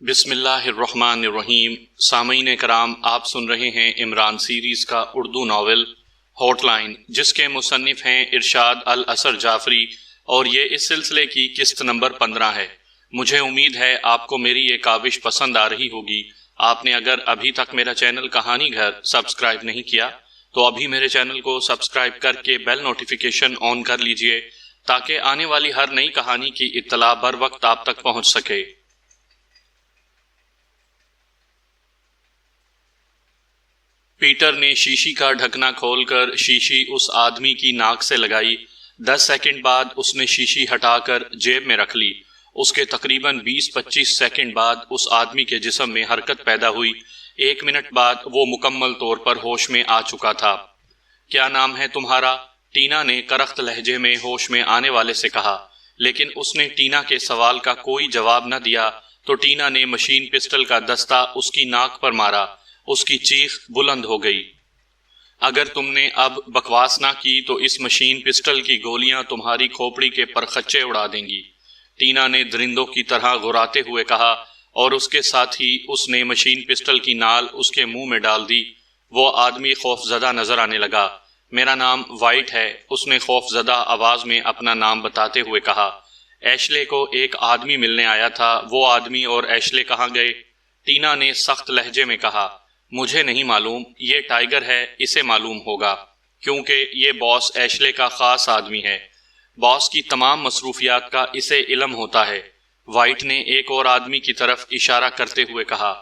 بسم اللہ الرحمن الرحیم۔ سامعین کرام، آپ سن رہے ہیں عمران سیریز کا اردو ناول ہوٹ لائن، جس کے مصنف ہیں ارشاد الاثر جعفری، اور یہ اس سلسلے کی قسط نمبر 15 ہے۔ مجھے امید ہے آپ کو میری یہ کاوش پسند آ رہی ہوگی۔ آپ نے اگر ابھی تک میرا چینل کہانی گھر سبسکرائب نہیں کیا تو ابھی میرے چینل کو سبسکرائب کر کے بیل نوٹیفیکیشن آن کر لیجئے تاکہ آنے والی ہر نئی کہانی کی اطلاع بر وقت آپ تک پہنچ سکے۔ پیٹر نے شیشی کا ڈھکنا کھول کر شیشی اس آدمی کی ناک سے لگائی۔ 10 سیکنڈ بعد اس نے شیشی ہٹا کر جیب میں رکھ لی۔ اس کے تقریباً 20-25 سیکنڈ بعد اس آدمی کے جسم میں حرکت پیدا ہوئی۔ 1 منٹ بعد وہ مکمل طور پر ہوش میں آ چکا تھا۔ کیا نام ہے تمہارا؟ ٹینا نے کرخت لہجے میں ہوش میں آنے والے سے کہا، لیکن اس نے ٹینا کے سوال کا کوئی جواب نہ دیا تو ٹینا نے مشین پسٹل کا دستہ اس کی ناک پر مارا۔ اس کی چیخ بلند ہو گئی۔ اگر تم نے اب بکواس نہ کی تو اس مشین پسٹل کی گولیاں تمہاری کھوپڑی کے پرخچے اڑا دیں گی، ٹینا نے درندوں کی طرح غراتے ہوئے کہا، اور اس کے ساتھ ہی اس نے مشین پسٹل کی نال اس کے منہ میں ڈال دی۔ وہ آدمی خوف زدہ نظر آنے لگا۔ میرا نام وائٹ ہے، اس نے خوف زدہ آواز میں اپنا نام بتاتے ہوئے کہا۔ ایشلے کو ایک آدمی ملنے آیا تھا، وہ آدمی اور ایشلے کہاں گئے؟ ٹینا نے سخت لہجے میں کہا۔ مجھے نہیں معلوم، یہ ٹائیگر ہے، اسے معلوم ہوگا، کیونکہ یہ باس ایشلے کا خاص آدمی ہے۔ باس کی تمام مصروفیات کا اسے علم ہوتا ہے۔ وائٹ نے ایک اور آدمی کی طرف اشارہ کرتے ہوئے کہا،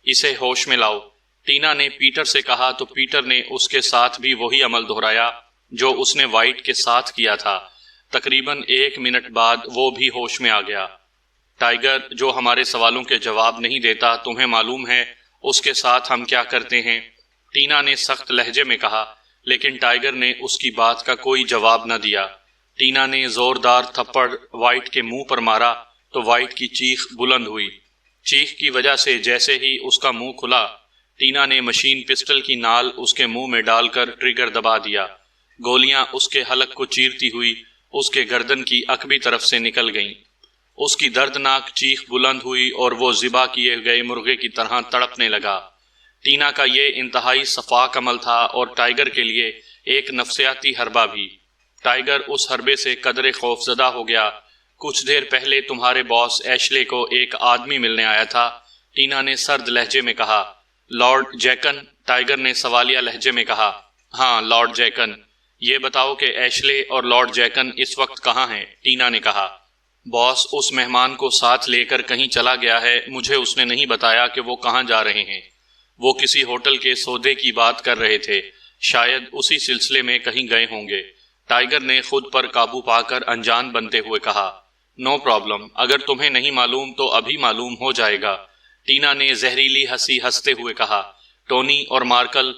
اسے ہوش میں لاؤ۔ ٹینا نے پیٹر سے کہا تو پیٹر نے اس کے ساتھ بھی وہی عمل دہرایا جو اس نے وائٹ کے ساتھ کیا تھا۔ تقریباً 1 منٹ بعد وہ بھی ہوش میں آ گیا۔ ٹائیگر جو ہمارے سوالوں کے جواب نہیں دیتا، تمہیں معلوم ہے اس کے ساتھ ہم کیا کرتے ہیں؟ ٹینا نے سخت لہجے میں کہا، لیکن ٹائیگر نے اس کی بات کا کوئی جواب نہ دیا۔ ٹینا نے زوردار تھپڑ وائٹ کے منہ پر مارا تو وائٹ کی چیخ بلند ہوئی۔ چیخ کی وجہ سے جیسے ہی اس کا منہ کھلا، ٹینا نے مشین پسٹل کی نال اس کے منہ میں ڈال کر ٹریگر دبا دیا۔ گولیاں اس کے حلق کو چیرتی ہوئی اس کے گردن کی عقبی طرف سے نکل گئیں۔ اس کی دردناک چیخ بلند ہوئی اور وہ ذبح کیے گئے مرغے کی طرح تڑپنے لگا۔ ٹینا کا یہ انتہائی سفاک عمل تھا اور ٹائیگر کے لیے ایک نفسیاتی حربہ بھی۔ ٹائیگر اس حربے سے قدرے خوف زدہ ہو گیا۔ کچھ دیر پہلے تمہارے باس ایشلے کو ایک آدمی ملنے آیا تھا، ٹینا نے سرد لہجے میں کہا۔ لارڈ جیکن؟ ٹائیگر نے سوالیہ لہجے میں کہا۔ ہاں، لارڈ جیکن۔ یہ بتاؤ کہ ایشلے اور لارڈ جیکن اس وقت کہاں ہیں؟ ٹینا نے کہا۔ باس اس مہمان کو ساتھ لے کر کہیں چلا گیا ہے، مجھے اس نے نہیں بتایا کہ وہ کہاں جا رہے ہیں۔ وہ کسی ہوٹل کے سودے کی بات کر رہے تھے، شاید اسی سلسلے میں کہیں گئے ہوں گے، ٹائیگر نے خود پر قابو پا کر انجان بنتے ہوئے کہا۔ نو پرابلم، اگر تمہیں نہیں معلوم تو ابھی معلوم ہو جائے گا، ٹینا نے زہریلی ہنسی ہنستے ہوئے کہا۔ ٹونی اور مارکل،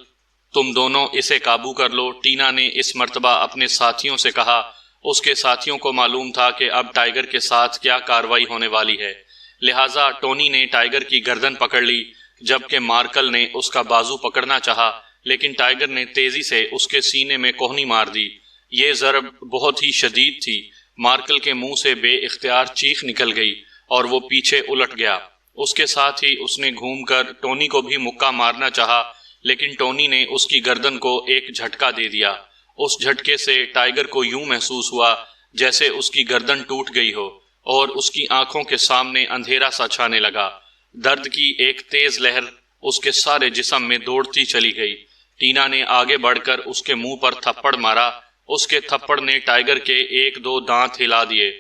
تم دونوں اسے قابو کر لو، ٹینا نے اس مرتبہ اپنے ساتھیوں سے کہا۔ اس کے ساتھیوں کو معلوم تھا کہ اب ٹائیگر کے ساتھ کیا کارروائی ہونے والی ہے، لہٰذا ٹونی نے ٹائیگر کی گردن پکڑ لی، جبکہ مارکل نے اس کا بازو پکڑنا چاہا، لیکن ٹائیگر نے تیزی سے اس کے سینے میں کوہنی مار دی۔ یہ ضرب بہت ہی شدید تھی۔ مارکل کے منہ سے بے اختیار چیخ نکل گئی اور وہ پیچھے الٹ گیا۔ اس کے ساتھ ہی اس نے گھوم کر ٹونی کو بھی مکہ مارنا چاہا، لیکن ٹونی نے اس کی گردن کو ایک جھٹکا دے دیا۔ اس جھٹکے سے ٹائیگر کو یوں محسوس ہوا جیسے اس کی گردن ٹوٹ گئی ہو اور اس کی آنکھوں کے سامنے اندھیرا سا چھانے لگا۔ درد کی ایک تیز لہر اس کے سارے جسم میں دوڑتی چلی گئی۔ ٹینا نے آگے بڑھ کر اس کے منہ پر تھپڑ مارا۔ اس کے تھپڑ نے ٹائیگر کے 1-2 دانت ہلا دیے۔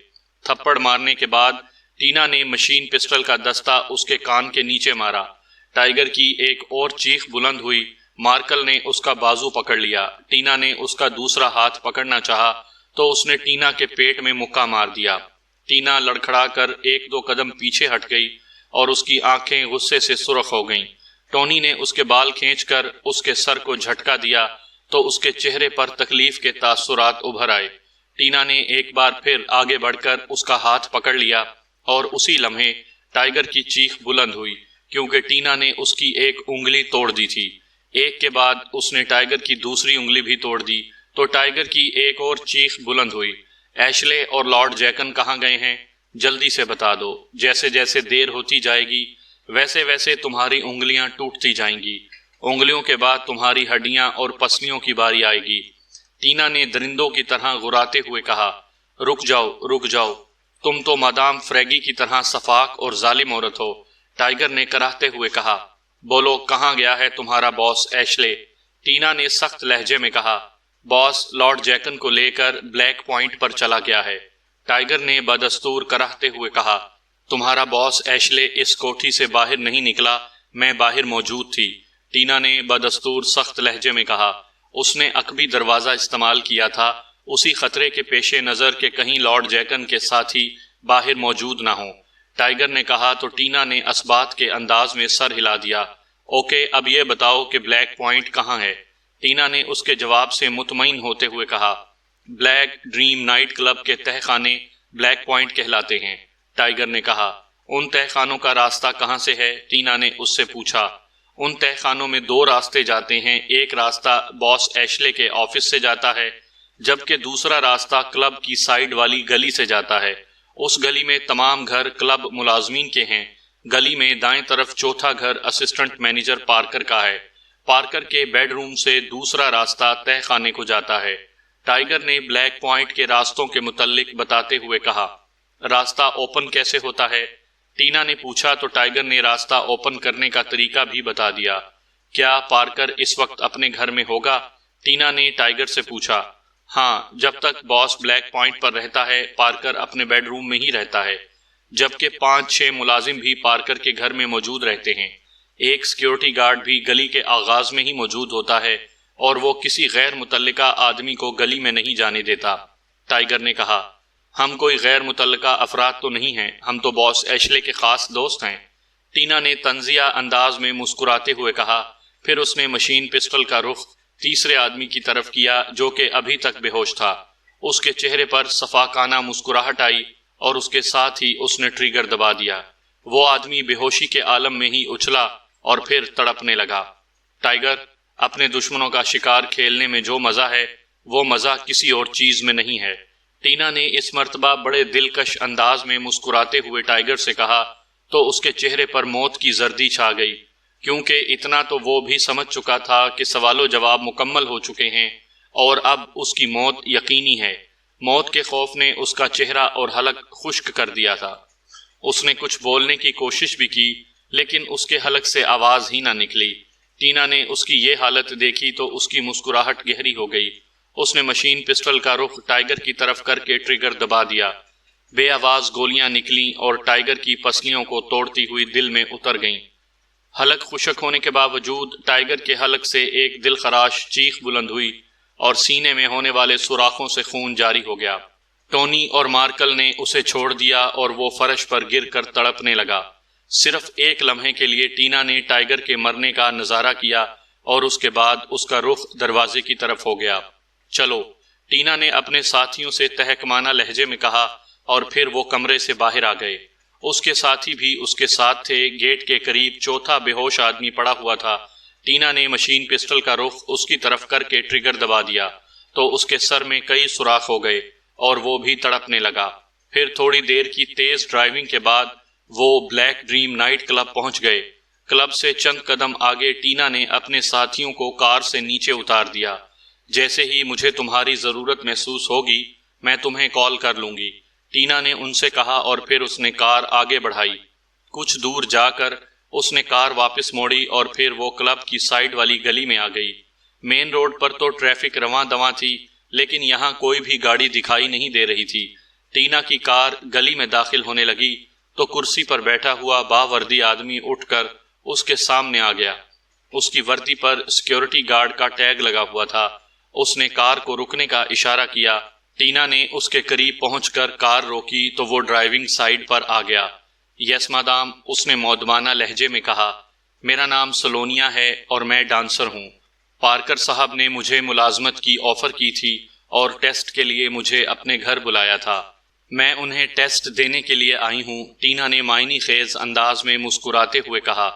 تھپڑ مارنے کے بعد ٹینا نے مشین پسٹل کا دستہ اس کے کان کے نیچے مارا۔ ٹائیگر کی ایک اور چیخ بلند ہوئی۔ مارکل نے اس کا بازو پکڑ لیا۔ ٹینا نے اس کا دوسرا ہاتھ پکڑنا چاہا تو اس نے ٹینا کے پیٹ میں مکہ مار دیا۔ ٹینا لڑکھڑا کر 1-2 قدم پیچھے ہٹ گئی اور اس کی آنکھیں غصے سے سرخ ہو گئیں۔ ٹونی نے اس کے بال کھینچ کر اس کے سر کو جھٹکا دیا تو اس کے چہرے پر تکلیف کے تاثرات ابھر آئے۔ ٹینا نے ایک بار پھر آگے بڑھ کر اس کا ہاتھ پکڑ لیا اور اسی لمحے ٹائیگر کی چیخ بلند ہوئی، کیونکہ ٹینا نے اس کی ایک انگلی توڑ دی تھی۔ ایک کے بعد اس نے ٹائیگر کی دوسری انگلی بھی توڑ دی تو ٹائیگر کی ایک اور چیخ بلند ہوئی۔ ایشلے اور لارڈ جیکن کہاں گئے ہیں؟ جلدی سے بتا دو، جیسے جیسے دیر ہوتی جائے گی ویسے ویسے تمہاری انگلیاں ٹوٹتی جائیں گی، انگلیوں کے بعد تمہاری ہڈیاں اور پسلیوں کی باری آئے گی۔ ٹینا نے درندوں کی طرح غراتے ہوئے کہا، رک جاؤ رک جاؤ، تم تو مادام فریگی کی طرح صفاق اور ظالم عورت ہو۔ ٹائیگر نے کراہتے ہوئے کہا، بولو کہاں گیا ہے تمہارا باس ایشلے؟ ٹینا نے سخت لہجے میں کہا، باس لارڈ جیکن کو لے کر بلیک پوائنٹ پر چلا گیا ہے۔ ٹائیگر نے بدستور کراہتے ہوئے کہا، تمہارا باس ایشلے اس کوٹھی سے باہر نہیں نکلا، میں باہر موجود تھی۔ ٹینا نے بدستور سخت لہجے میں کہا، اس نے عقبی دروازہ استعمال کیا تھا، اسی خطرے کے پیش نظر کہ کہیں لارڈ جیکن کے ساتھی باہر موجود نہ ہوں۔ ٹائیگر نے کہا تو ٹینا نے اسبات کے انداز میں سر ہلا دیا۔ اوکے، اب یہ بتاؤ کہ بلیک پوائنٹ کہاں ہے؟ ٹینا نے اس کے جواب سے مطمئن ہوتے ہوئے کہا، بلیک ڈریم نائٹ کلب کے تہہ خانے بلیک پوائنٹ کہلاتے ہیں۔ ٹائیگر نے کہا، ان تہہ خانوں کا راستہ کہاں سے ہے؟ ٹینا نے اس سے پوچھا۔ ان تہہ خانوں میں دو راستے جاتے ہیں، ایک راستہ باس ایشلے کے آفس سے جاتا ہے، جبکہ دوسرا راستہ کلب کی سائیڈ والی گلی سے جاتا ہے۔ اس گلی میں تمام گھر کلب ملازمین کے ہیں۔ گلی میں دائیں طرف چوتھا گھر اسسٹنٹ مینیجر پارکر کا ہے۔ پارکر کے بیڈ روم سے دوسرا راستہ تہہ خانے کو جاتا ہے۔ ٹائیگر نے بلیک پوائنٹ کے راستوں کے متعلق بتاتے ہوئے کہا، راستہ اوپن کیسے ہوتا ہے؟ ٹینا نے پوچھا تو ٹائیگر نے راستہ اوپن کرنے کا طریقہ بھی بتا دیا۔ کیا پارکر اس وقت اپنے گھر میں ہوگا؟ ٹینا نے ٹائیگر سے پوچھا۔ ہاں، جب تک باس بلیک پوائنٹ پر رہتا ہے پارکر اپنے بیڈ روم میں ہی رہتا ہے، جبکہ 5-6 ملازم بھی پارکر کے گھر میں موجود رہتے ہیں۔ ایک سیکیورٹی گارڈ بھی گلی کے آغاز میں ہی موجود ہوتا ہے اور وہ کسی غیر متعلقہ آدمی کو گلی میں نہیں جانے دیتا۔ ٹائیگر نے کہا، ہم کوئی غیر متعلقہ افراد تو نہیں ہیں، ہم تو باس ایشلے کے خاص دوست ہیں۔ ٹینا نے طنزیہ انداز میں مسکراتے ہوئے کہا، پھر اس نے مشین پسٹل کا رخ تیسرے آدمی کی طرف کیا جو کہ ابھی تک بے ہوش تھا۔ اس کے چہرے پر صفاقانہ مسکراہٹ آئی اور اس کے ساتھ ہی اس نے ٹریگر دبا دیا۔ وہ آدمی بے ہوشی کے عالم میں ہی اچھلا اور پھر تڑپنے لگا۔ ٹائیگر، اپنے دشمنوں کا شکار کھیلنے میں جو مزہ ہے وہ مزہ کسی اور چیز میں نہیں ہے۔ ٹینا نے اس مرتبہ بڑے دلکش انداز میں مسکراتے ہوئے ٹائیگر سے کہا تو اس کے چہرے پر موت کی زردی چھا گئی، کیونکہ اتنا تو وہ بھی سمجھ چکا تھا کہ سوال و جواب مکمل ہو چکے ہیں اور اب اس کی موت یقینی ہے۔ موت کے خوف نے اس کا چہرہ اور حلق خشک کر دیا تھا۔ اس نے کچھ بولنے کی کوشش بھی کی لیکن اس کے حلق سے آواز ہی نہ نکلی۔ ٹینا نے اس کی یہ حالت دیکھی تو اس کی مسکراہٹ گہری ہو گئی۔ اس نے مشین پسٹل کا رخ ٹائیگر کی طرف کر کے ٹریگر دبا دیا۔ بے آواز گولیاں نکلیں اور ٹائیگر کی پسلیوں کو توڑتی ہوئی دل میں اتر گئیں۔ حلق خشک ہونے کے باوجود ٹائیگر کے حلق سے ایک دل خراش چیخ بلند ہوئی اور سینے میں ہونے والے سوراخوں سے خون جاری ہو گیا۔ ٹونی اور مارکل نے اسے چھوڑ دیا اور وہ فرش پر گر کر تڑپنے لگا۔ صرف ایک لمحے کے لیے ٹینا نے ٹائیگر کے مرنے کا نظارہ کیا اور اس کے بعد اس کا رخ دروازے کی طرف ہو گیا۔ چلو، ٹینا نے اپنے ساتھیوں سے تہکمانہ لہجے میں کہا اور پھر وہ کمرے سے باہر آ گئے۔ اس کے ساتھی بھی اس کے ساتھ تھے۔ گیٹ کے قریب چوتھا بے ہوش آدمی پڑا ہوا تھا۔ ٹینا نے مشین پسٹل کا رخ اس کی طرف کر کے ٹریگر دبا دیا تو اس کے سر میں کئی سوراخ ہو گئے اور وہ بھی تڑپنے لگا۔ پھر تھوڑی دیر کی تیز ڈرائیونگ کے بعد وہ بلیک ڈریم نائٹ کلب پہنچ گئے۔ کلب سے چند قدم آگے ٹینا نے اپنے ساتھیوں کو کار سے نیچے اتار دیا۔ جیسے ہی مجھے تمہاری ضرورت محسوس ہوگی میں تمہیں کال کر لوں گی، ٹینا نے ان سے کہا اور پھر اس نے کار آگے بڑھائی۔ کچھ دور جا کر اس نے کار واپس موڑی اور پھر وہ کلب کی سائیڈ والی گلی میں آ گئی۔ مین روڈ پر تو ٹریفک رواں دواں تھی لیکن یہاں کوئی بھی گاڑی دکھائی نہیں دے رہی تھی۔ ٹینا کی کار گلی میں داخل ہونے لگی تو کرسی پر بیٹھا ہوا باوردی آدمی اٹھ کر اس کے سامنے آ گیا۔ اس کی وردی پر سیکیورٹی گارڈ کا ٹیگ لگا ہوا تھا۔ اس نے کار کو رکنے کا اشارہ کیا۔ ٹینا نے اس کے قریب پہنچ کر کار روکی تو وہ ڈرائیونگ سائیڈ پر آ گیا۔ یس مادام، اس نے مودبانہ لہجے میں کہا، میرا نام سلونیا ہے اور میں ڈانسر ہوں۔ پارکر صاحب نے مجھے ملازمت کی آفر کی تھی اور ٹیسٹ کے لیے مجھے اپنے گھر بلایا تھا۔ میں انہیں ٹیسٹ دینے کے لیے آئی ہوں، ٹینا نے معنی خیز انداز میں مسکراتے ہوئے کہا۔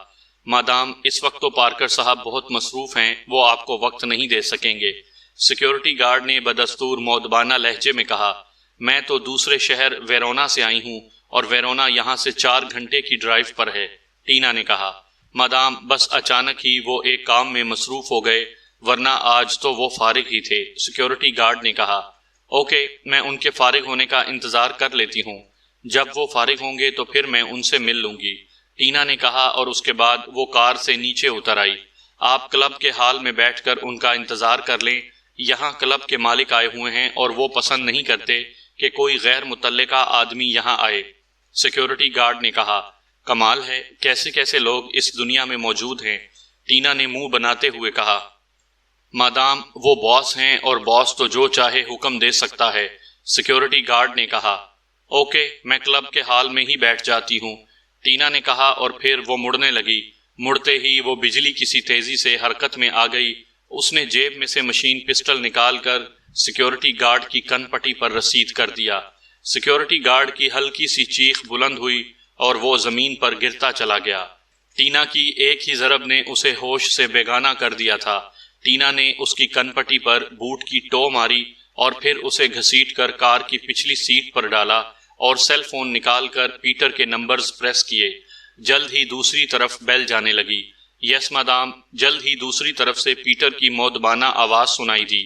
مادام، اس وقت تو پارکر صاحب بہت مصروف ہیں، وہ آپ کو وقت نہیں دے سکیں گے۔ سیکیورٹی گارڈ نے بدستور مودبانہ لہجے میں کہا، میں تو دوسرے شہر ویرونا سے آئی ہوں اور ویرونا یہاں سے 4 گھنٹے کی ڈرائیو پر ہے۔ ٹینا نے کہا۔ مادام بس اچانک ہی وہ ایک کام میں مصروف ہو گئے، ورنہ آج تو وہ فارغ ہی تھے، سیکیورٹی گارڈ نے کہا۔ اوکے، میں ان کے فارغ ہونے کا انتظار کر لیتی ہوں، جب وہ فارغ ہوں گے تو پھر میں ان سے مل لوں گی، ٹینا نے کہا، اور اس کے بعد وہ کار سے نیچے اتر آئی۔ آپ کلب کے ہال میں بیٹھ کر ان کا انتظار کر لیں، یہاں کلب کے مالک آئے ہوئے ہیں اور وہ پسند نہیں کرتے کہ کوئی غیر متعلقہ آدمی یہاں آئے، سیکیورٹی گارڈ نے کہا۔ کمال ہے، کیسے کیسے لوگ اس دنیا میں موجود ہیں، ٹینا نے منہ بناتے ہوئے کہا۔ مادام وہ باس ہیں اور باس تو جو چاہے حکم دے سکتا ہے، سیکیورٹی گارڈ نے کہا۔ اوکے، میں کلب کے ہال میں ہی بیٹھ جاتی ہوں، ٹینا نے کہا، اور پھر وہ مڑنے لگی۔ مڑتے ہی وہ بجلی کسی تیزی سے حرکت میں آ گئی۔ اس نے جیب میں سے مشین پسٹل نکال کر سیکیورٹی گارڈ کی کن پٹی پر رسید کر دیا۔ سیکیورٹی گارڈ کی ہلکی سی چیخ بلند ہوئی اور وہ زمین پر گرتا چلا گیا۔ ٹینا کی ایک ہی ضرب نے اسے ہوش سے بیگانہ کر دیا تھا۔ ٹینا نے اس کی کن پٹی پر بوٹ کی ٹو ماری اور پھر اسے گھسیٹ کر کار کی پچھلی سیٹ پر ڈالا اور سیل فون نکال کر پیٹر کے نمبرز پریس کیے۔ جلد ہی دوسری طرف بیل جانے لگی۔ یس مادام، جلد ہی دوسری طرف سے پیٹر کی مؤدبانہ آواز سنائی دی۔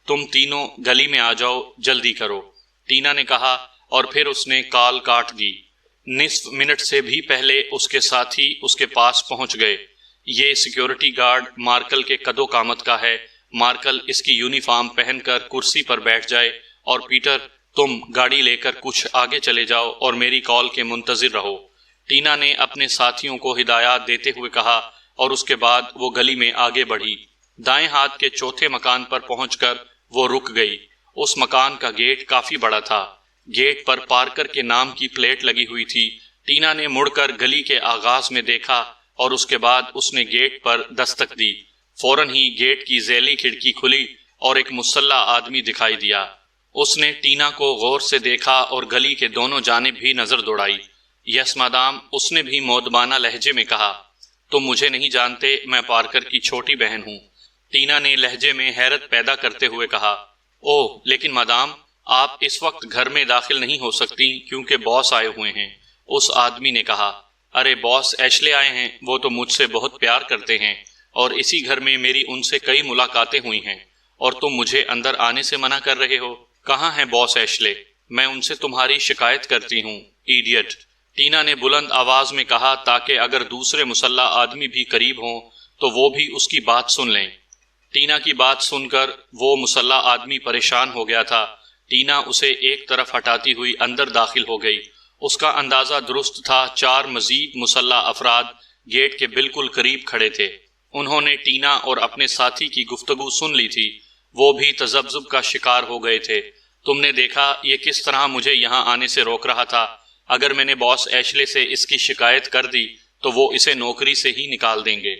تم تینوں گلی میں آ جاؤ، جلدی کرو، ٹینا نے کہا، اور پھر اس نے کال کاٹ دی۔ نصف منٹ سے بھی پہلے اس کے ساتھی اس کے پاس پہنچ گئے۔ یہ سیکیورٹی گارڈ مارکل کے قدو قامت کا ہے۔ مارکل اس کی یونیفارم پہن کر کرسی پر بیٹھ جائے، اور پیٹر تم گاڑی لے کر کچھ آگے چلے جاؤ اور میری کال کے منتظر رہو، ٹینا نے اپنے ساتھیوں کو ہدایات دیتے ہوئے کہا، اور اس کے بعد وہ گلی میں آگے بڑھی۔ دائیں ہاتھ کے چوتھے مکان پر پہنچ کر وہ رک گئی۔ اس مکان کا گیٹ کافی بڑا تھا۔ گیٹ پر پارکر کے نام کی پلیٹ لگی ہوئی تھی۔ ٹینا نے مڑ کر گلی کے آغاز میں دیکھا اور اس کے بعد اس نے گیٹ پر دستک دی۔ فوراً ہی گیٹ کی ذیلی کھڑکی کھلی اور ایک مسلح آدمی دکھائی دیا۔ اس نے ٹینا کو غور سے دیکھا اور گلی کے دونوں جانب بھی نظر دوڑائی۔ یس مادام، اس نے بھی مؤدبانہ لہجے میں کہا۔ تم مجھے نہیں جانتے، میں پارکر کی چھوٹی بہن ہوں، ٹینا نے لہجے میں حیرت پیدا کرتے ہوئے کہا۔ اوہ، لیکن مادام، آپ اس وقت گھر میں داخل نہیں ہو سکتی کیونکہ باس آئے ہوئے ہیں، اس آدمی نے کہا۔ ارے باس ایشلے آئے ہیں، وہ تو مجھ سے بہت پیار کرتے ہیں، اور اسی گھر میں میری ان سے کئی ملاقاتیں ہوئی ہیں، اور تم مجھے اندر آنے سے منع کر رہے ہو؟ کہاں ہیں باس ایشلے؟ میں ان سے تمہاری شکایت کرتی ہوں، ایڈیٹ، ٹینا نے بلند آواز میں کہا تاکہ اگر دوسرے مسلح آدمی بھی قریب ہوں تو وہ بھی اس کی بات سن لیں۔ ٹینا کی بات سن کر وہ مسلح آدمی پریشان ہو گیا تھا۔ ٹینا اسے ایک طرف ہٹاتی ہوئی اندر داخل ہو گئی۔ اس کا اندازہ درست تھا، 4 مزید مسلح افراد گیٹ کے بالکل قریب کھڑے تھے۔ انہوں نے ٹینا اور اپنے ساتھی کی گفتگو سن لی تھی۔ وہ بھی تذبذب کا شکار ہو گئے تھے۔ تم نے دیکھا یہ کس طرح مجھے یہاں آنے سے روک رہا تھا۔ اگر میں نے باس ایشلے سے اس کی شکایت کر دی تو وہ اسے نوکری سے ہی نکال دیں گے،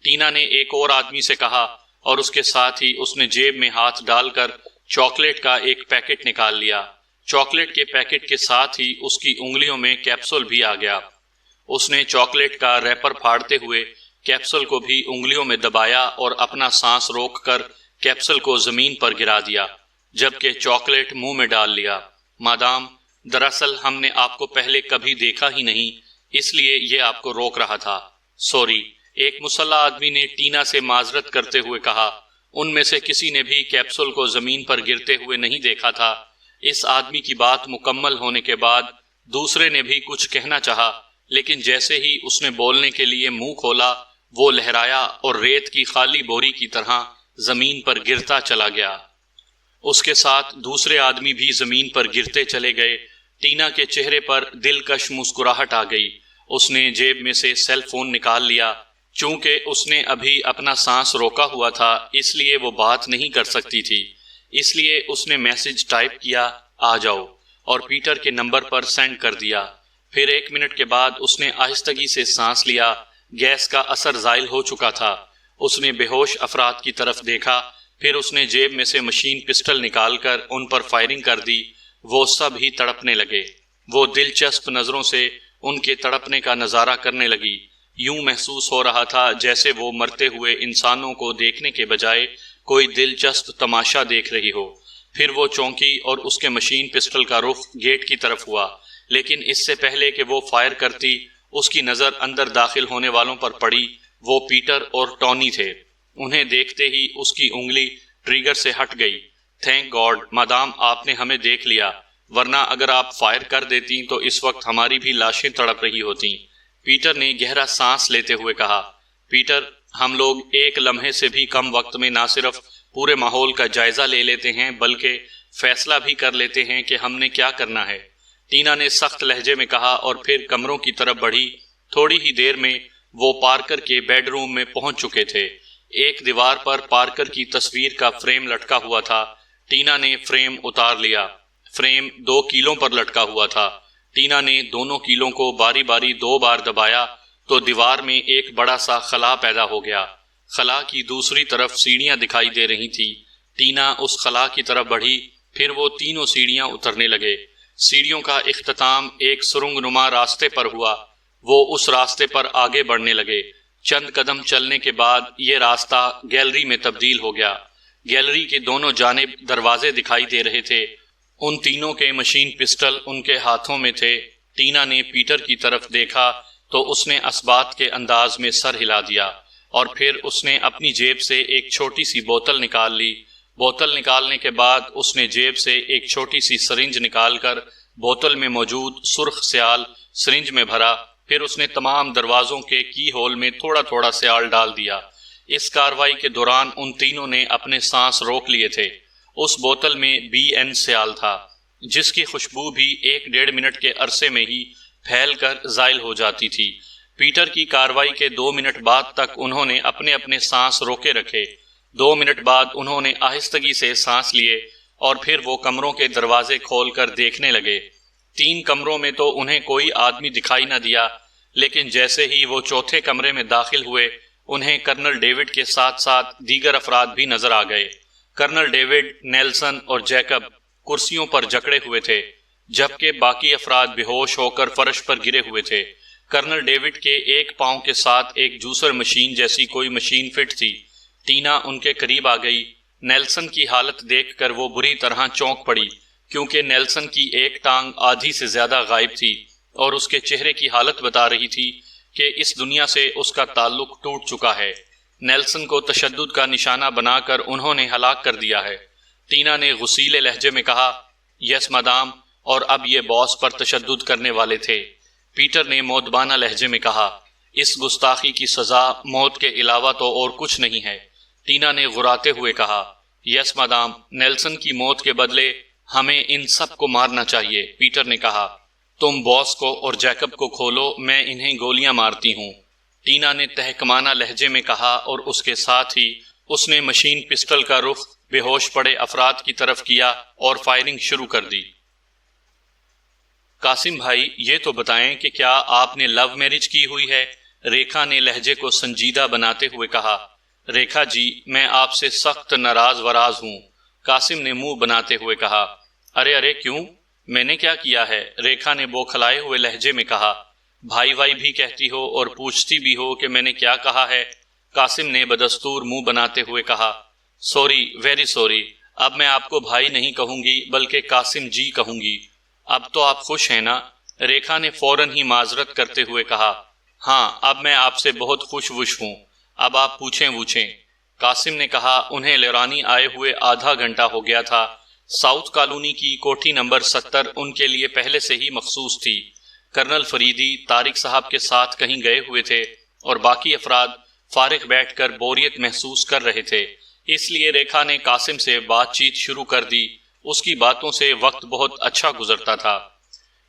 ٹینا نے ایک اور آدمی سے کہا، اور اس کے ساتھ ہی اس نے جیب میں ہاتھ ڈال کر چاکلیٹ کا ایک پیکٹ نکال لیا۔ چاکلیٹ کے پیکٹ کے ساتھ ہی اس کی انگلیوں میں کیپسول بھی آ گیا۔ اس نے چاکلیٹ کا ریپر پھاڑتے ہوئے کیپسول کو بھی انگلیوں میں دبایا اور اپنا سانس روک کر کیپسول کو زمین پر گرا دیا، جبکہ چاکلیٹ منہ میں ڈال لیا۔ مادام، دراصل ہم نے آپ کو پہلے کبھی دیکھا ہی نہیں، اس لیے یہ آپ کو روک رہا تھا۔ سوری، ایک مسلح آدمی نے ٹینا سے معذرت کرتے ہوئے کہا۔ ان میں سے کسی نے بھی کیپسول کو زمین پر گرتے ہوئے نہیں دیکھا تھا۔ اس آدمی کی بات مکمل ہونے کے بعد دوسرے نے بھی کچھ کہنا چاہا، لیکن جیسے ہی اس نے بولنے کے لیے منہ کھولا وہ لہرایا اور ریت کی خالی بوری کی طرح زمین پر گرتا چلا گیا۔ اس کے ساتھ دوسرے آدمی بھی زمین پر گرتے چلے گئے۔ ٹینا کے چہرے پر دلکش مسکراہٹ آ گئی۔ اس نے جیب میں سے سیل فون نکال لیا۔ چونکہ اس نے ابھی اپنا سانس روکا ہوا تھا اس لیے وہ بات نہیں کر سکتی تھی، اس لیے اس نے میسج ٹائپ کیا، آ جاؤ، اور پیٹر کے نمبر پر سینڈ کر دیا۔ پھر 1 منٹ کے بعد اس نے آہستگی سے سانس لیا۔ گیس کا اثر زائل ہو چکا تھا۔ اس نے بے ہوش افراد کی طرف دیکھا، پھر اس نے جیب میں سے مشین پسٹل نکال کر ان پر فائرنگ کر دی۔ وہ سب ہی تڑپنے لگے۔ وہ دلچسپ نظروں سے ان کے تڑپنے کا نظارہ کرنے لگی۔ یوں محسوس ہو رہا تھا جیسے وہ مرتے ہوئے انسانوں کو دیکھنے کے بجائے کوئی دلچسپ تماشا دیکھ رہی ہو۔ پھر وہ چونکی اور اس کے مشین پسٹل کا رخ گیٹ کی طرف ہوا، لیکن اس سے پہلے کہ وہ فائر کرتی اس کی نظر اندر داخل ہونے والوں پر پڑی۔ وہ پیٹر اور ٹونی تھے۔ انہیں دیکھتے ہی اس کی انگلی ٹریگر سے ہٹ گئی۔ تھینک گاڈ مادام آپ نے ہمیں دیکھ لیا، ورنہ اگر آپ فائر کر دیتی تو اس وقت ہماری بھی لاشیں تڑپ رہی ہوتیں۔ پیٹر نے گہرا سانس لیتے ہوئے کہا، پیٹر ہم لوگ ایک لمحے سے بھی کم وقت میں نہ صرف پورے ماحول کا جائزہ لے لیتے ہیں بلکہ فیصلہ بھی کر لیتے ہیں کہ ہم نے کیا کرنا ہے۔ ٹینا نے سخت لہجے میں کہا اور پھر کمروں کی طرف بڑھی۔ تھوڑی ہی دیر میں وہ پارکر کے بیڈ روم میں پہنچ چکے تھے۔ ایک دیوار پر پارکر کی تصویر کا فریم لٹکا ہوا تھا۔ ٹینا نے فریم اتار لیا۔ فریم 2 کیلوں پر لٹکا ہوا تھا۔ ٹینا نے دونوں کیلوں کو باری باری 2 بار دبایا تو دیوار میں ایک بڑا سا خلا پیدا ہو گیا۔ خلا کی دوسری طرف سیڑھیاں دکھائی دے رہی تھی۔ ٹینا اس خلا کی طرف بڑھی، پھر وہ تینوں سیڑھیاں اترنے لگے۔ سیڑھیوں کا اختتام ایک سرنگ نما راستے پر ہوا۔ وہ اس راستے پر آگے بڑھنے لگے۔ چند قدم چلنے کے بعد یہ راستہ گیلری میں تبدیل ہو گیا۔ گیلری کے دونوں جانب دروازے دکھائی دے رہے تھے۔ ان تینوں کے مشین پسٹل ان کے ہاتھوں میں تھے۔ ٹینا نے پیٹر کی طرف دیکھا تو اس نے اثبات کے انداز میں سر ہلا دیا اور پھر اس نے اپنی جیب سے ایک چھوٹی سی بوتل نکال لی۔ بوتل نکالنے کے بعد اس نے جیب سے ایک چھوٹی سی سرنج نکال کر بوتل میں موجود سرخ سیال سرنج میں بھرا۔ پھر اس نے تمام دروازوں کے کی ہول میں تھوڑا تھوڑا سیال ڈال دیا۔ اس کاروائی کے دوران ان تینوں نے اپنے سانس روک لیے تھے۔ اس بوتل میں BN سیال تھا جس کی خوشبو بھی 1-1.5 منٹ کے عرصے میں ہی پھیل کر زائل ہو جاتی تھی۔ پیٹر کی کاروائی کے 2 منٹ بعد تک انہوں نے اپنے سانس روکے رکھے۔ 2 منٹ بعد انہوں نے آہستگی سے سانس لیے اور پھر وہ کمروں کے دروازے کھول کر دیکھنے لگے۔ 3 کمروں میں تو انہیں کوئی آدمی دکھائی نہ دیا، لیکن جیسے ہی وہ چوتھے کمرے میں داخل ہوئے انہیں کرنل ڈیوڈ کے ساتھ ساتھ دیگر افراد بھی نظر آ گئے۔ کرنل ڈیوڈ، نیلسن اور جیکب کرسیوں پر جکڑے ہوئے تھے جبکہ باقی افراد بے ہوش ہو کر فرش پر گرے ہوئے تھے۔ کرنل ڈیوڈ کے ایک پاؤں کے ساتھ ایک جوسر مشین جیسی کوئی مشین فٹ تھی۔ ٹینا ان کے قریب آ گئی۔ نیلسن کی حالت دیکھ کر وہ بری طرح چونک پڑی کیونکہ نیلسن کی ایک ٹانگ آدھی سے زیادہ غائب تھی اور اس کے چہرے کی حالت بتا رہی تھی کہ اس دنیا سے اس کا تعلق ٹوٹ چکا ہے۔ نیلسن کو تشدد کا نشانہ بنا کر انہوں نے ہلاک کر دیا ہے۔ ٹینا نے غصیلے لہجے میں کہا، یس مدام، اور اب یہ باس پر تشدد کرنے والے تھے۔ پیٹر نے مؤدبانہ لہجے میں کہا، اس گستاخی کی سزا موت کے علاوہ تو اور کچھ نہیں ہے۔ ٹینا نے غراتے ہوئے کہا، یس مدام، نیلسن کی موت کے بدلے ہمیں ان سب کو مارنا چاہیے۔ پیٹر نے کہا، تم باس کو اور جیکب کو کھولو، میں انہیں گولیاں مارتی ہوں۔ ٹینا نے تحکمانہ لہجے میں کہا اور اس کے ساتھ ہی اس نے مشین پسٹل کا رخ بے ہوش پڑے افراد کی طرف کیا اور فائرنگ شروع کر دی۔ قاسم بھائی، یہ تو بتائیں کہ کیا آپ نے لو میرج کی ہوئی ہے؟ ریکھا نے لہجے کو سنجیدہ بناتے ہوئے کہا۔ ریکھا جی، میں آپ سے سخت ناراض وراض ہوں، قاسم نے منہ بناتے ہوئے کہا۔ ارے کیوں؟ میں نے کیا کیا ہے؟ ریکھا نے بوکھلائے ہوئے لہجے میں کہا۔ بھائی وائی بھی کہتی ہو اور پوچھتی بھی ہو کہ میں نے کیا کہا ہے؟ قاسم نے بدستور منہ بناتے ہوئے کہا۔ سوری، ویری سوری، اب میں آپ کو بھائی نہیں کہوں گی بلکہ قاسم جی کہوں گی۔ اب تو آپ خوش ہیں نا؟ ریکھا نے فوراً ہی معذرت کرتے ہوئے کہا۔ ہاں، اب میں آپ سے بہت خوش ہوں، اب آپ پوچھیں۔ قاسم نے کہا، انہیں لیرانی آئے ہوئے آدھا گھنٹہ ہو گیا تھا۔ ساؤتھ کالونی کی کوٹھی نمبر 70 ان کے لیے پہلے سے ہی مخصوص تھی۔ کرنل فریدی طارق صاحب کے ساتھ کہیں گئے ہوئے تھے اور باقی افراد فارغ بیٹھ کر بوریت محسوس کر رہے تھے، اس لیے ریکھا نے قاسم سے بات چیت شروع کر دی۔ اس کی باتوں سے وقت بہت اچھا گزرتا تھا۔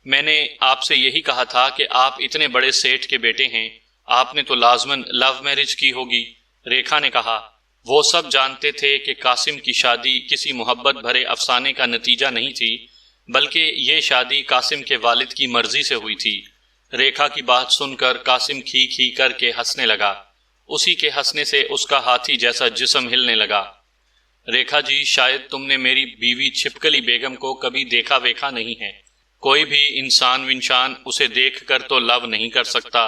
میں نے آپ سے یہی کہا تھا کہ آپ اتنے بڑے سیٹ کے بیٹے ہیں، آپ نے تو لازماً لو میرج کی ہوگی، ریکھا نے کہا۔ وہ سب جانتے تھے کہ قاسم کی شادی کسی محبت بھرے افسانے کا نتیجہ نہیں تھی، بلکہ یہ شادی قاسم کے والد کی مرضی سے ہوئی تھی۔ ریکھا کی بات سن کر قاسم کھی کر کے ہنسنے لگا۔ اسی کے ہنسنے سے اس کا ہاتھی جیسا جسم ہلنے لگا۔ ریکھا جی، شاید تم نے میری بیوی چھپکلی بیگم کو کبھی دیکھا ویکھا نہیں ہے۔ کوئی بھی انسان ونشان اسے دیکھ کر تو لو نہیں کر سکتا،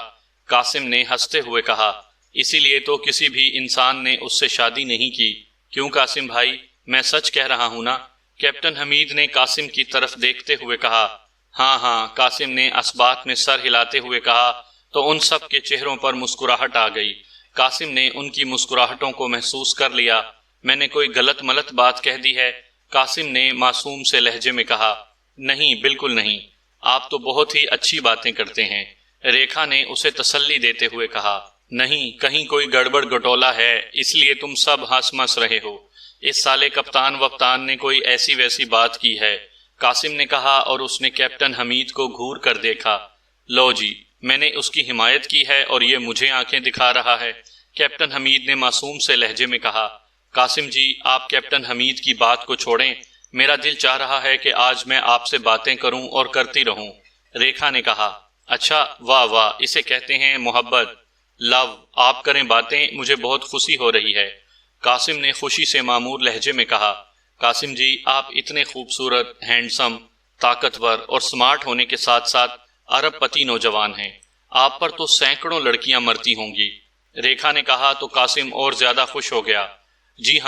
قاسم نے ہنستے ہوئے کہا۔ اسی لیے تو کسی بھی انسان نے اس سے شادی نہیں کی۔ کیوں قاسم بھائی، میں سچ کہہ رہا ہوں نا؟ کیپٹن حمید نے قاسم کی طرف دیکھتے ہوئے کہا۔ ہاں، قاسم نے اثبات میں سر ہلاتے ہوئے کہا۔ تو ان سب کے چہروں پر مسکراہٹ آ گئی۔ قاسم نے ان کی مسکراہٹوں کو محسوس کر لیا۔ میں نے کوئی غلط ملت بات کہہ دی ہے؟ قاسم نے معصوم سے لہجے میں کہا۔ نہیں، بالکل نہیں، آپ تو بہت ہی اچھی باتیں کرتے ہیں، ریکھا نے اسے تسلی دیتے ہوئے کہا۔ نہیں، کہیں کوئی گڑبڑ گٹولا ہے، اس لیے تم سب ہنس مس رہے ہو۔ اس سالے کپتان وپتان نے کوئی ایسی ویسی بات کی ہے، قاسم نے کہا، اور اس نے کیپٹن حمید کو گھور کر دیکھا۔ لو جی، میں نے اس کی حمایت کی ہے اور یہ مجھے آنکھیں دکھا رہا ہے، کیپٹن حمید نے معصوم سے لہجے میں کہا۔ قاسم جی، آپ کیپٹن حمید کی بات کو چھوڑیں، میرا دل چاہ رہا ہے کہ آج میں آپ سے باتیں کروں اور کرتی رہوں، ریکھا نے کہا۔ اچھا، واہ واہ، اسے کہتے ہیں محبت، لو، آپ کریں باتیں، مجھے بہت خوشی ہو رہی ہے، قاسم نے خوشی سے معمور لہجے میں کہا۔ قاسم جی، آپ اتنے خوبصورت، ہینڈسم، طاقتور اور سمارٹ ہونے کے ساتھ ساتھ ارب پتی نوجوان ہیں، آپ پر تو سینکڑوں لڑکیاں مرتی ہوں گی، ریکھا نے کہا تو قاسم اور زیادہ خوش ہو گیا۔ جی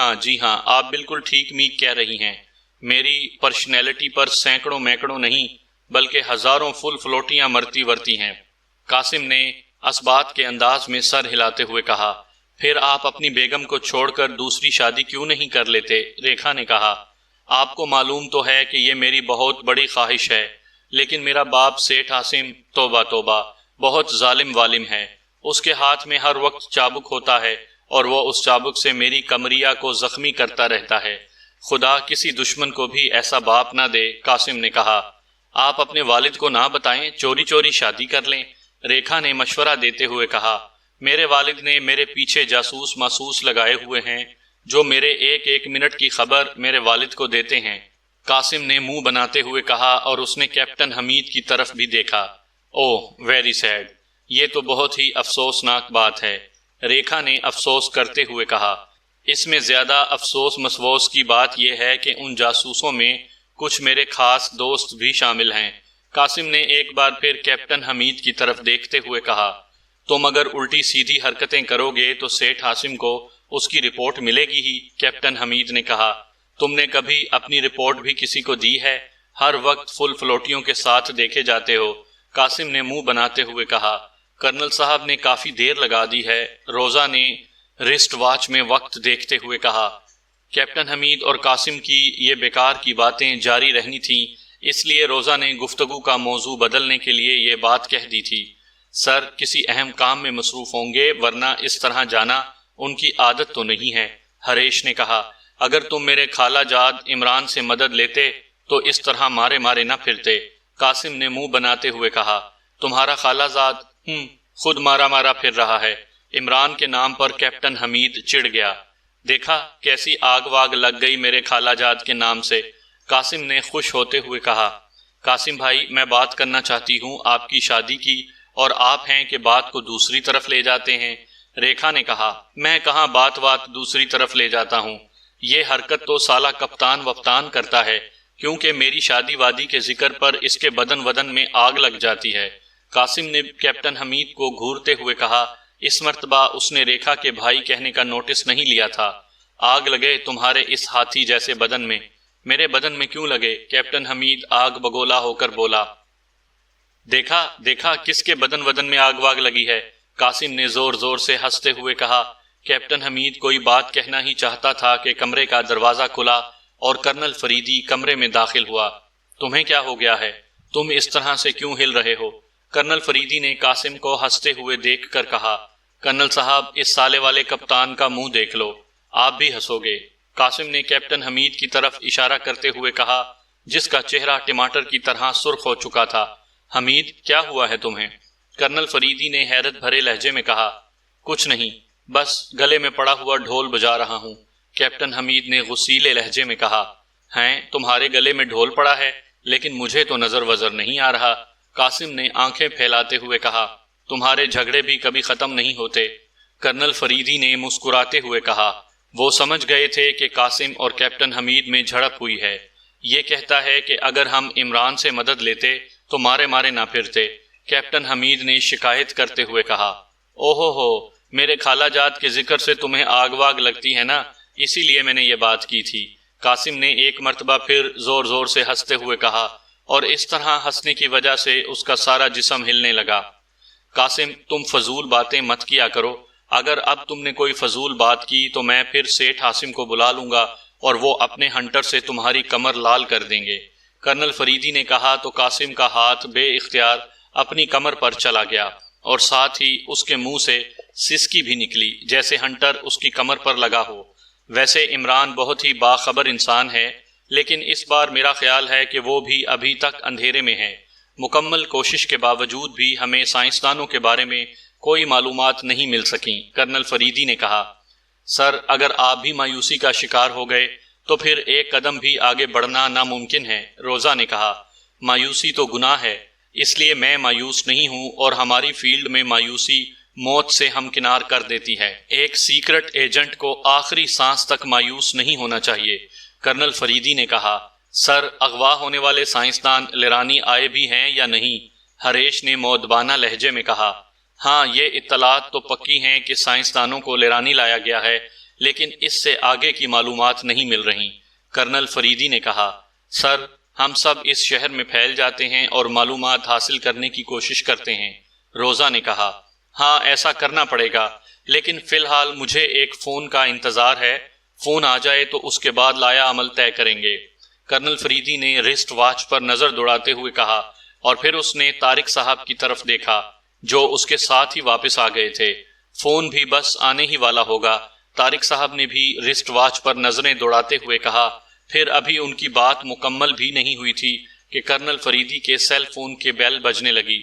ہاں، آپ بالکل ٹھیک میک کہہ رہی ہیں، میری پرسنالٹی پر سینکڑوں مینکڑوں نہیں بلکہ ہزاروں فل فلوٹیاں مرتی ورتی ہیں، قاسم نے اسبات کے انداز میں سر ہلاتے ہوئے کہا۔ پھر آپ اپنی بیگم کو چھوڑ کر دوسری شادی کیوں نہیں کر لیتے؟ ریکھا نے کہا۔ آپ کو معلوم تو ہے کہ یہ میری بہت بڑی خواہش ہے، لیکن میرا باپ سیٹھ عاصم، توبہ توبہ، بہت ظالم والم ہے، اس کے ہاتھ میں ہر وقت چابک ہوتا ہے اور وہ اس چابک سے میری کمریہ کو زخمی کرتا رہتا ہے، خدا کسی دشمن کو بھی ایسا باپ نہ دے، قاسم نے کہا۔ آپ اپنے والد کو نہ بتائیں، چوری چوری شادی کر لیں، ریکھا نے مشورہ دیتے ہوئے کہا۔ میرے والد نے میرے پیچھے جاسوس ماسوس لگائے ہوئے ہیں جو میرے ایک ایک منٹ کی خبر میرے والد کو دیتے ہیں، قاسم نے منہ بناتے ہوئے کہا، اور اس نے کیپٹن حمید کی طرف بھی دیکھا۔ اوہ ویری سیڈ، یہ تو بہت ہی افسوسناک بات ہے، ریکھا نے افسوس کرتے ہوئے کہا۔ اس میں زیادہ افسوس مسوس کی بات یہ ہے کہ ان جاسوسوں میں کچھ میرے خاص دوست بھی شامل ہیں، قاسم نے ایک بار پھر کیپٹن حمید کی طرف دیکھتے ہوئے کہا۔ تم اگر الٹی سیدھی حرکتیں کرو گے تو سیٹھ عاصم کو اس کی رپورٹ ملے گی ہی، کیپٹن حمید نے کہا۔ تم نے کبھی اپنی رپورٹ بھی کسی کو دی ہے؟ ہر وقت فل فلوٹیوں کے ساتھ دیکھے جاتے ہو، قاسم نے منہ بناتے ہوئے کہا۔ کرنل صاحب نے کافی دیر لگا دی ہے، روزہ نے رسٹ واچ میں وقت دیکھتے ہوئے کہا۔ کیپٹن حمید اور قاسم کی یہ بیکار کی باتیں جاری رہنی تھیں، اس لیے روزہ نے گفتگو کا موضوع بدلنے کے لیے یہ بات کہہ دی تھی۔ سر، کسی اہم کام میں مصروف ہوں گے، ورنہ اس طرح جانا ان کی عادت تو نہیں ہے، ہریش نے کہا۔ اگر تم میرے خالہ جاد عمران سے مدد لیتے تو اس طرح مارے مارے نہ پھرتے، قاسم نے منہ بناتے ہوئے کہا۔ تمہارا خالہ زاد خود مارا مارا پھر رہا ہے، عمران کے نام پر کیپٹن حمید چڑ گیا۔ دیکھا کیسی آگ واگ لگ گئی میرے خالہ جاد کے نام سے، قاسم نے خوش ہوتے ہوئے کہا۔ قاسم بھائی، میں بات کرنا چاہتی ہوں آپ کی شادی کی، اور آپ ہیں کہ بات کو دوسری طرف لے جاتے ہیں، ریکھا نے کہا۔ میں کہاں بات دوسری طرف لے جاتا ہوں، یہ حرکت تو سالہ کپتان وپتان کرتا ہے، کیونکہ میری شادی وادی کے ذکر پر اس کے بدن ودن میں آگ لگ جاتی ہے، قاسم نے کیپٹن حمید کو گھورتے ہوئے کہا۔ اس مرتبہ اس نے ریکھا کے بھائی کہنے کا نوٹس نہیں لیا تھا۔ آگ لگے تمہارے اس ہاتھی جیسے بدن میں؟ میرے بدن میں کیوں لگے؟ کیپٹن حمید آگ بگولا ہو کر بولا۔ دیکھا کس کے بدن ودن میں آگ واگ لگی ہے، قاسم نے زور زور سے ہنستے ہوئے کہا۔ کیپٹن حمید کوئی بات کہنا ہی چاہتا تھا کہ کمرے کا دروازہ کھلا اور کرنل فریدی کمرے میں داخل ہوا۔ تمہیں کیا ہو گیا ہے؟ تم اس طرح سے کیوں ہل رہے ہو؟ کرنل فریدی نے قاسم کو ہنستے ہوئے دیکھ کر کہا۔ کرنل صاحب، اس سالے والے کپتان کا منہ دیکھ لو، آپ بھی ہنسو گے، قاسم نے کیپٹن حمید کی طرف اشارہ کرتے ہوئے کہا، جس کا چہرہ ٹماٹر کی طرح سرخ ہو چکا تھا۔ حمید، کیا ہوا ہے تمہیں؟ کرنل فریدی نے حیرت بھرے لہجے میں کہا۔ کچھ نہیں، بس گلے میں پڑا ہوا ڈھول بجا رہا ہوں، کیپٹن حمید نے غصیلے لہجے میں کہا۔ ہیں، تمہارے گلے میں ڈھول پڑا ہے، لیکن مجھے تو نظر وزر نہیں آ رہا، قاسم نے آنکھیں پھیلاتے ہوئے کہا۔ تمہارے جھگڑے بھی کبھی ختم نہیں ہوتے، کرنل فریدی نے مسکراتے ہوئے کہا۔ وہ سمجھ گئے تھے کہ قاسم اور کیپٹن حمید میں جھڑپ ہوئی ہے، یہ کہتا ہے کہ اگر ہم عمران سے مدد لیتے تو مارے مارے نہ پھرتے، کیپٹن حمید نے شکایت کرتے ہوئے کہا۔ اوہو ہو، میرے خالہ جاد کے ذکر سے تمہیں آگ واگ لگتی ہے نا، اسی لیے میں نے یہ بات کی تھی، قاسم نے ایک مرتبہ پھر زور زور سے ہنستے ہوئے کہا، اور اس طرح ہنسنے کی وجہ سے اس کا سارا جسم ہلنے لگا۔ قاسم تم فضول باتیں مت کیا کرو، اگر اب تم نے کوئی فضول بات کی تو میں پھر سیٹھ عاصم کو بلا لوں گا اور وہ اپنے ہنٹر سے تمہاری کمر لال کر دیں گے۔ کرنل فریدی نے کہا تو قاسم کا ہاتھ بے اختیار اپنی کمر پر چلا گیا اور ساتھ ہی اس کے منہ سے سسکی بھی نکلی جیسے ہنٹر اس کی کمر پر لگا ہو۔ ویسے عمران بہت ہی باخبر انسان ہے، لیکن اس بار میرا خیال ہے کہ وہ بھی ابھی تک اندھیرے میں ہے۔ مکمل کوشش کے باوجود بھی ہمیں سائنسدانوں کے بارے میں کوئی معلومات نہیں مل سکیں، کرنل فریدی نے کہا۔ سر، اگر آپ بھی مایوسی کا شکار ہو گئے تو پھر ایک قدم بھی آگے بڑھنا ناممکن ہے، روزا نے کہا۔ مایوسی تو گناہ ہے، اس لیے میں مایوس نہیں ہوں، اور ہماری فیلڈ میں مایوسی موت سے ہمکنار کر دیتی ہے۔ ایک سیکرٹ ایجنٹ کو آخری سانس تک مایوس نہیں ہونا چاہیے، کرنل فریدی نے کہا۔ سر، اغوا ہونے والے سائنسدان لرانی آئے بھی ہیں یا نہیں؟ ہریش نے مؤدبانہ لہجے میں کہا۔ ہاں، یہ اطلاعات تو پکی ہیں کہ سائنسدانوں کو لرانی لایا گیا ہے، لیکن اس سے آگے کی معلومات نہیں مل رہی، کرنل فریدی نے کہا۔ سر، ہم سب اس شہر میں پھیل جاتے ہیں اور معلومات حاصل کرنے کی کوشش کرتے ہیں، روزا نے کہا۔ ہاں، ایسا کرنا پڑے گا، لیکن فی الحال مجھے ایک فون کا انتظار ہے، فون آ جائے تو اس کے بعد لایا عمل طے کریں گے، کرنل فریدی نے رسٹ واچ پر نظر دوڑاتے ہوئے کہا، اور پھر اس نے طارق صاحب کی طرف دیکھا جو اس کے ساتھ ہی واپس آ گئے تھے۔ فون بھی بس آنے ہی والا ہوگا، طارق صاحب نے بھی رسٹ واچ پر نظریں دوڑاتے ہوئے کہا۔ پھر ابھی ان کی بات مکمل بھی نہیں ہوئی تھی کہ کرنل فریدی کے سیل فون کے بیل بجنے لگی۔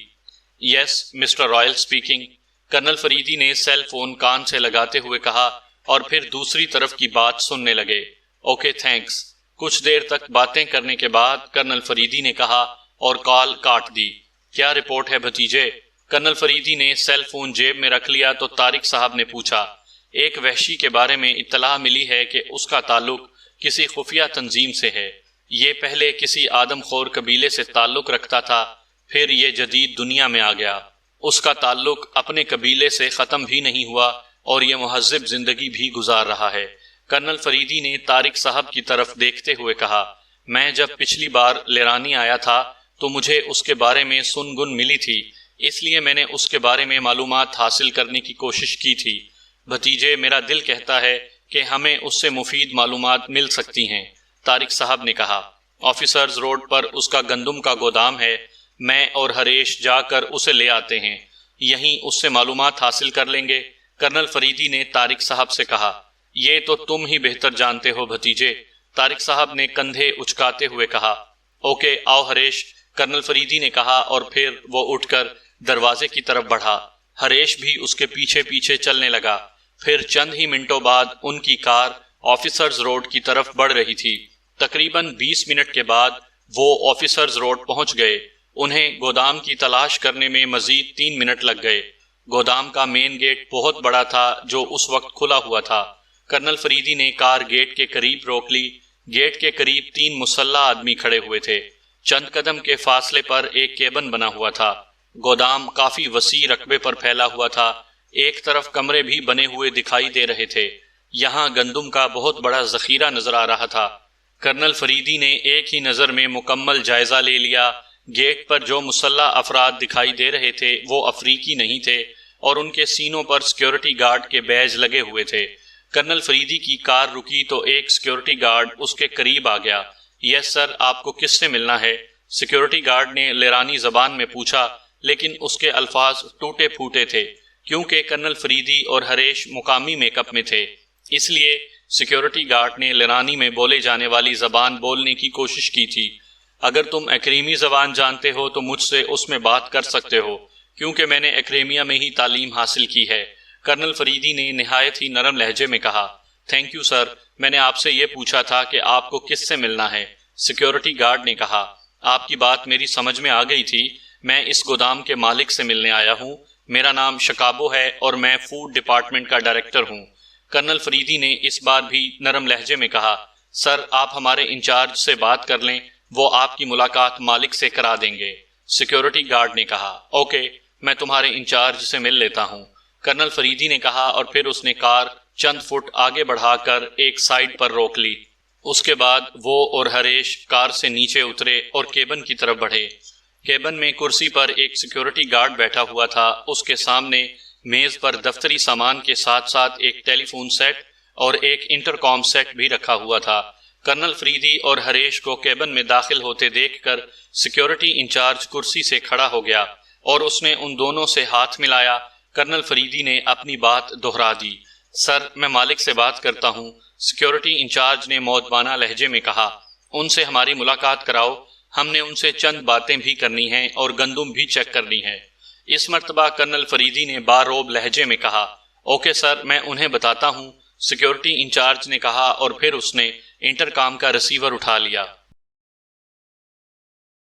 Yes mister Royal speaking, colonel Faridi نے سیل فون کان سے لگاتے ہوئے کہا، اور پھر دوسری طرف کی بات سننے لگے۔ Okay thanks. کچھ دیر تک باتیں کرنے کے بعد کرنل فریدی نے کہا اور کال کاٹ دی۔ کیا رپورٹ ہے بھتیجے؟ کرنل فریدی نے سیل فون جیب میں رکھ لیا تو طارق صاحب نے پوچھا۔ ایک وحشی کے بارے میں اطلاع ملی ہے کہ اس کا تعلق کسی خفیہ تنظیم سے ہے۔ یہ پہلے کسی آدم خور قبیلے سے تعلق رکھتا تھا، پھر یہ جدید دنیا میں آ گیا۔ اس کا تعلق اپنے قبیلے سے ختم بھی نہیں ہوا اور یہ مہذب زندگی بھی گزار رہا ہے، کرنل فریدی نے طارق صاحب کی طرف دیکھتے ہوئے کہا۔ میں جب پچھلی بار لرانی آیا تھا تو مجھے اس کے بارے میں سن گن ملی تھی، اس لیے میں نے اس کے بارے میں معلومات حاصل کرنے کی کوشش کی تھی۔ بھتیجے، میرا دل کہتا ہے کہ ہمیں اس سے مفید معلومات مل سکتی ہیں، طارق صاحب نے کہا۔ آفیسرز روڈ پر اس کا گندم کا گودام ہے، میں اور ہریش جا کر اسے لے آتے ہیں، یہیں اس سے معلومات حاصل کر لیں گے، کرنل فریدی نے طارق صاحب سے کہا۔ یہ تو تم ہی بہتر جانتے ہو بھتیجے، طارق صاحب نے کندھے اچکاتے ہوئے کہا۔ اوکے آؤ ہریش، کرنل فریدی نے کہا، اور پھر وہ اٹھ کر دروازے کی طرف بڑھا۔ ہریش بھی اس کے پیچھے پیچھے چلنے لگا۔ پھر چند ہی منٹوں بعد ان کی کار آفیسرز روڈ کی طرف بڑھ رہی تھی۔ تقریباً 20 منٹ کے بعد وہ آفیسرز روڈ پہنچ گئے۔ انہیں گودام کی تلاش کرنے میں مزید 3 منٹ لگ گئے۔ گودام کا مین گیٹ بہت بڑا تھا جو اس وقت کھلا ہوا تھا۔ کرنل فریدی نے کار گیٹ کے قریب روک لی۔ گیٹ کے قریب 3 مسلح آدمی کھڑے ہوئے تھے۔ چند قدم کے فاصلے پر ایک کیبن بنا ہوا تھا۔ گودام کافی وسیع رقبے پر پھیلا ہوا تھا۔ ایک طرف کمرے بھی بنے ہوئے دکھائی دے رہے تھے۔ یہاں گندم کا بہت بڑا ذخیرہ نظر آ رہا تھا۔ کرنل فریدی نے ایک ہی نظر میں مکمل جائزہ لے لیا۔ گیٹ پر جو مسلح افراد دکھائی دے رہے تھے وہ افریقی نہیں تھے، اور ان کے سینوں پر سیکیورٹی گارڈ کے بیج لگے ہوئے تھے۔ کرنل فریدی کی کار رکی تو ایک سیکیورٹی گارڈ اس کے قریب آ گیا۔ یس سر، آپ کو کس سے ملنا ہے؟ سیکیورٹی گارڈ نے لرانی زبان میں پوچھا، لیکن اس کے الفاظ ٹوٹے پھوٹے تھے، کیونکہ کرنل فریدی اور ہریش مقامی میک اپ میں تھے۔ اس لیے سیکیورٹی گارڈ نے لرانی میں بولے جانے والی زبان بولنے کی کوشش کی تھی۔ اگر تم ایکریمی زبان جانتے ہو تو مجھ سے اس میں بات کر سکتے ہو، کیونکہ میں نے ایکریمیا میں ہی تعلیم حاصل کی ہے، کرنل فریدی نے نہایت ہی نرم لہجے میں کہا۔ تھینک یو سر، میں نے آپ سے یہ پوچھا تھا کہ آپ کو کس سے ملنا ہے، سیکیورٹی گارڈ نے کہا۔ آپ کی بات میری سمجھ میں آ گئی تھی، میں اس گودام کے مالک سے ملنے آیا ہوں۔ میرا نام شکابو ہے اور میں فوڈ ڈپارٹمنٹ کا ڈائریکٹر ہوں، کرنل فریدی نے اس بار بھی نرم لہجے میں کہا۔ سر، آپ ہمارے انچارج سے بات کر لیں، وہ آپ کی ملاقات مالک سے کرا دیں گے، سیکیورٹی گارڈ نے کہا۔ اوکے، میں تمہارے انچارج سے مل لیتا ہوں، کرنل فریدی نے کہا، اور پھر اس نے کار چند فٹ آگے بڑھا کر ایک سائڈ پر روک لی۔ اس کے بعد وہ اور ہریش کار سے نیچے اترے اور کیبن کی طرف بڑھے۔ کیبن میں کرسی پر ایک سیکیورٹی گارڈ بیٹھا ہوا تھا۔ اس کے سامنے میز پر دفتری سامان کے ساتھ ساتھ ایک ٹیلی فون سیٹ اور ایک انٹرکام سیٹ بھی رکھا ہوا تھا۔ کرنل فریدی اور ہریش کو کیبن میں داخل ہوتے دیکھ کر سیکیورٹی انچارج کرسی سے کھڑا ہو گیا اور اس نے ان دونوں سے ہاتھ ملایا۔ کرنل فریدی نے اپنی بات دہرا دی۔ سر، میں مالک سے بات کرتا ہوں، سیکیورٹی انچارج نے مؤدبانہ لہجے میں کہا۔ ان سے ہماری ملاقات کراؤ، ہم نے ان سے چند باتیں بھی کرنی ہیں اور گندم بھی چیک کرنی ہے۔ اس مرتبہ کرنل فریدی نے باروب لہجے میں کہا۔ اوکے سر، میں انہیں بتاتا ہوں، سیکیورٹی انچارج نے کہا اور پھر اس نے انٹرکام کا ریسیور اٹھا لیا۔